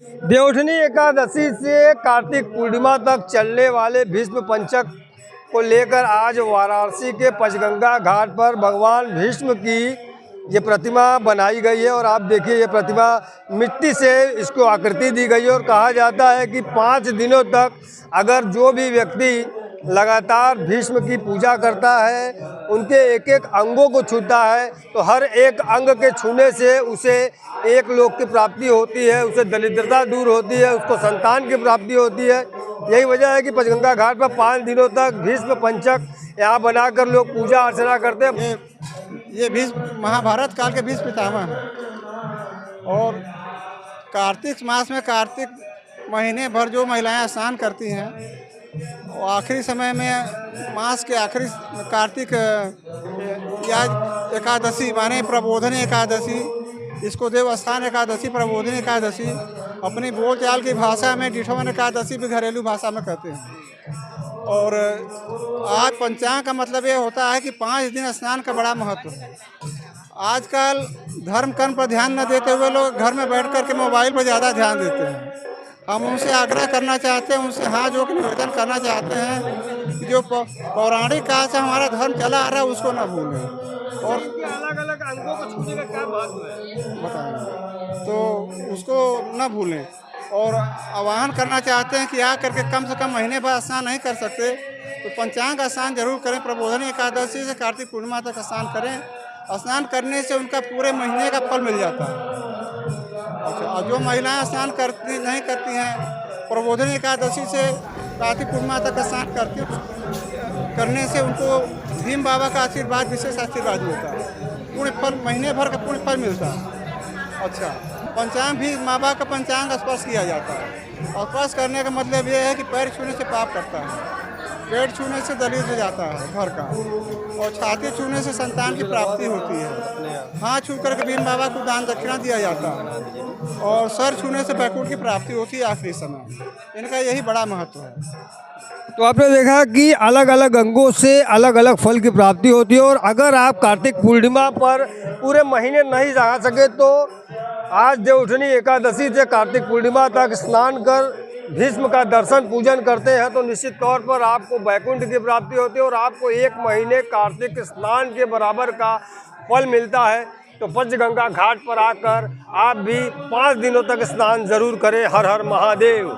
देवउठनी एकादशी से कार्तिक पूर्णिमा तक चलने वाले भीष्म पंचक को लेकर आज वाराणसी के पंचगंगा घाट पर भगवान भीष्म की ये प्रतिमा बनाई गई है। और आप देखिए ये प्रतिमा मिट्टी से इसको आकृति दी गई है और कहा जाता है कि 5 दिनों तक अगर जो भी व्यक्ति लगातार भीष्म की पूजा करता है, उनके एक एक अंगों को छूता है, तो हर एक अंग के छूने से उसे एक लोक की प्राप्ति होती है, उसे दरिद्रता दूर होती है, उसको संतान की प्राप्ति होती है। यही वजह है कि पंचगंगा घाट पर 5 दिनों तक भीष्म पंचक यहाँ बनाकर लोग पूजा अर्चना करते हैं। ये भीष्म महाभारत काल के भीष्म पितामह हैं और कार्तिक मास में कार्तिक महीने भर जो महिलाएं स्नान करती हैं, और आखिरी समय में मास के आखिरी कार्तिक या एकादशी माने प्रबोधनी एकादशी, इसको देवस्थान एकादशी, प्रबोधनी एकादशी, अपनी बोलचाल की भाषा में डिठवन एकादशी भी घरेलू भाषा में कहते हैं। और आज पंचांग का मतलब ये होता है कि 5 दिन स्नान का बड़ा महत्व है। आजकल धर्म कर्म पर ध्यान न देते हुए लोग घर में बैठ कर के मोबाइल पर ज़्यादा ध्यान देते हैं। हम उनसे आग्रह करना चाहते हैं, उनसे हाथ जोड़ के निवेदन करना चाहते हैं कि जो पौराणिक काल से हमारा धर्म चला आ रहा है उसको न भूलें। और अलग अलग अंगों को छूने का क्या महत्व है बताएंगे तो उसको न भूलें। और आह्वान करना चाहते हैं कि आ करके कम से कम महीने भर स्नान नहीं कर सकते तो पंचांग का स्नान जरूर करें। प्रबोधनी एकादशी से कार्तिक पूर्णिमा तक स्नान करें। स्नान करने से उनका पूरे महीने का फल मिल जाता है। अच्छा, और जो महिलाएं स्नान नहीं करती हैं, प्रबोधनी एकादशी से कार्तिक पूर्णिमा तक स्नान करने से उनको भीम बाबा का आशीर्वाद, विशेष आशीर्वाद मिलता है। पूर्ण फल, महीने भर का पूर्ण फल मिलता है। अच्छा, पंचांग भी माँ बाप का पंचांग स्पर्श किया जाता है। और स्पर्श करने का मतलब ये है कि पैर छूने से पाप करता है, पेट छूने से दलित हो जाता है घर का, और छाती छूने से संतान की प्राप्ति होती है। हाथ छू करके भीम बाबा को दान दक्षिणा दिया जाता है, और सर छूने से बैकुंठ की प्राप्ति होती है आखिरी समय। इनका यही बड़ा महत्व है। तो आपने देखा कि अलग अलग अंगों से अलग अलग फल की प्राप्ति होती है। और अगर आप कार्तिक पूर्णिमा पर पूरे महीने नहीं जा सके तो आज देवउठनी एकादशी से कार्तिक पूर्णिमा तक स्नान कर भीष्म का दर्शन पूजन करते हैं तो निश्चित तौर पर आपको वैकुंठ की प्राप्ति होती है और आपको 1 महीने कार्तिक स्नान के बराबर का फल मिलता है। तो पंचगंगा घाट पर आकर आप भी 5 दिनों तक स्नान जरूर करें। हर हर महादेव।